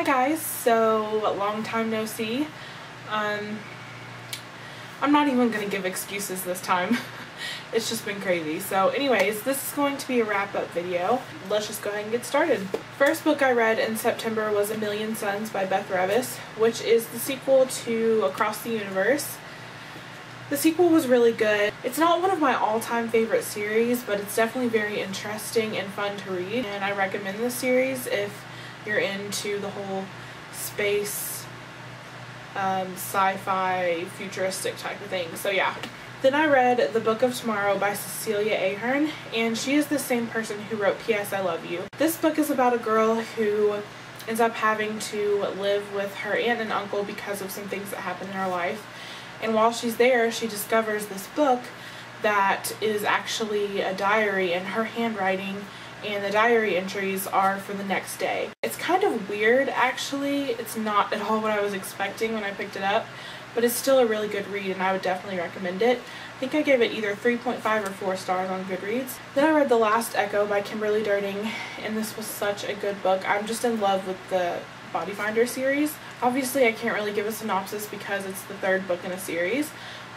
guys, so long time no see. I'm not even gonna give excuses this time. It's just been crazy. So anyways, this is going to be a wrap-up video. Let's just go ahead and get started. First book I read in September was A Million Suns by Beth Revis, which is the sequel to Across the Universe. The sequel was really good. It's not one of my all-time favorite series, but it's definitely very interesting and fun to read, and I recommend this series if you're into the whole space, sci-fi, futuristic type of thing. So yeah. Then I read The Book of Tomorrow by Cecilia Ahern, and she is the same person who wrote P.S. I Love You. This book is about a girl who ends up having to live with her aunt and uncle because of some things that happen in her life. And while she's there, she discovers this book that is actually a diary in her handwriting, and the diary entries are for the next day. It's kind of weird, actually. It's not at all what I was expecting when I picked it up, but it's still a really good read, and I would definitely recommend it. I think I gave it either 3.5 or 4 stars on Goodreads. Then I read The Last Echo by Kimberly Durning, and this was such a good book. I'm just in love with the Body Finder series. Obviously, I can't really give a synopsis because it's the 3rd book in a series,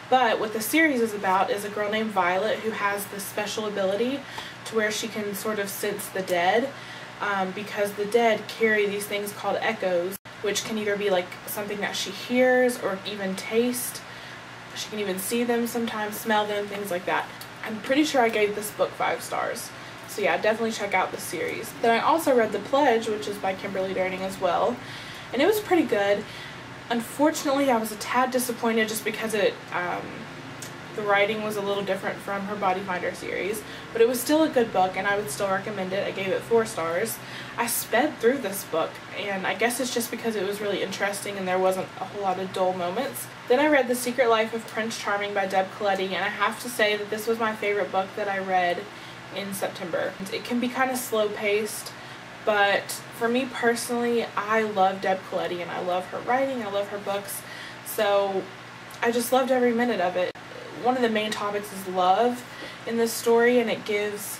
but what the series is about is a girl named Violet who has this special ability to where she can sort of sense the dead, because the dead carry these things called echoes, which can either be like something that she hears or even taste. She can even see them sometimes, smell them, things like that. I'm pretty sure I gave this book 5 stars. So yeah, definitely check out the series. Then I also read The Pledge, which is by Kimberly Durning as well, and it was pretty good. Unfortunately, I was a tad disappointed just because the writing was a little different from her Body Finder series, but it was still a good book and I would still recommend it. I gave it 4 stars. I sped through this book, and I guess it's just because it was really interesting and there wasn't a whole lot of dull moments. Then I read The Secret Life of Prince Charming by Deb Coletti, and I have to say that this was my favorite book that I read in September. It can be kind of slow-paced, but for me personally, I love Deb Coletti and I love her writing, I love her books, so I just loved every minute of it. One of the main topics is love in this story, and it gives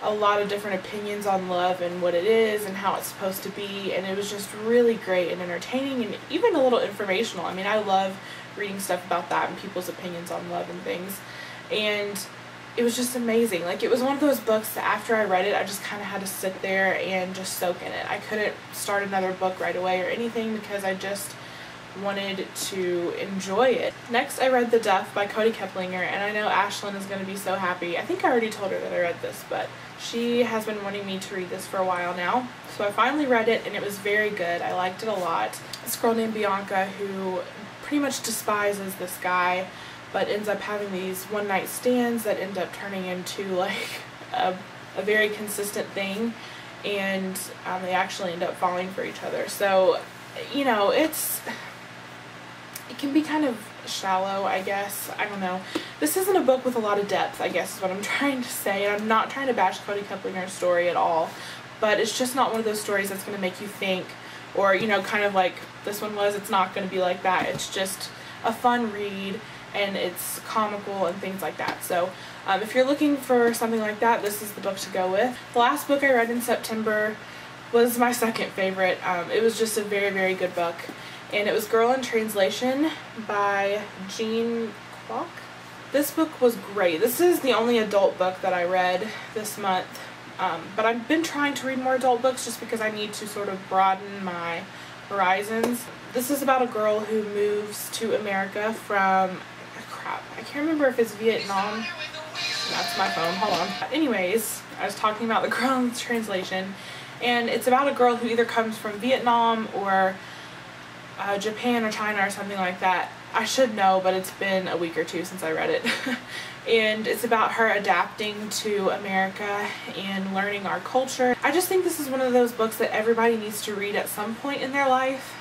a lot of different opinions on love and what it is and how it's supposed to be, and it was just really great and entertaining and even a little informational. I mean, I love reading stuff about that and people's opinions on love and things, and it was just amazing. Like, it was one of those books that after I read it, I just kind of had to sit there and just soak in it. I couldn't start another book right away or anything because I just wanted to enjoy it. Next, I read The Duff by Cody Keplinger, and I know Ashlyn is going to be so happy. I think I already told her that I read this, but she has been wanting me to read this for a while now. So I finally read it, and it was very good. I liked it a lot. This girl named Bianca who pretty much despises this guy, but ends up having these one-night stands that end up turning into like a very consistent thing, and they actually end up falling for each other. So, you know, it can be kind of shallow, I guess. I don't know. This isn't a book with a lot of depth, I guess is what I'm trying to say, and I'm not trying to bash Cody Keplinger's story at all, but it's just not one of those stories that's going to make you think, or, you know, kind of like this one was. It's not going to be like that. It's just a fun read, and it's comical and things like that. So if you're looking for something like that, this is the book to go with. The last book I read in September was my second favorite. It was just a very, very good book, and it was Girl in Translation by Jean Kwok. This book was great. This is the only adult book that I read this month, but I've been trying to read more adult books just because I need to sort of broaden my horizons. This is about a girl who moves to America from, I can't remember if it's Vietnam. That's my phone, hold on. Anyways, I was talking about the Girl in Translation, and it's about a girl who either comes from Vietnam or Japan or China or something like that. I should know, but it's been a week or 2 since I read it. And it's about her adapting to America and learning our culture. I just think this is one of those books that everybody needs to read at some point in their life.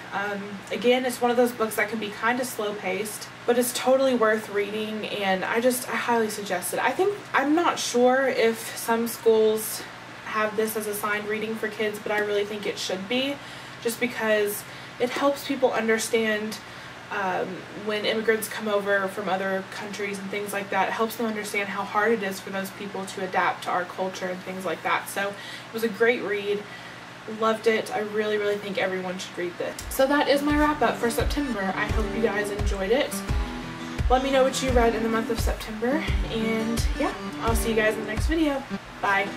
Again, it's one of those books that can be kind of slow-paced, but it's totally worth reading, and I highly suggest it. I'm not sure if some schools have this as assigned reading for kids, but I really think it should be, just because it helps people understand when immigrants come over from other countries and things like that. It helps them understand how hard it is for those people to adapt to our culture and things like that. So it was a great read. Loved it. I really, really think everyone should read this. So that is my wrap up for September. I hope you guys enjoyed it. Let me know what you read in the month of September, and yeah, I'll see you guys in the next video. Bye.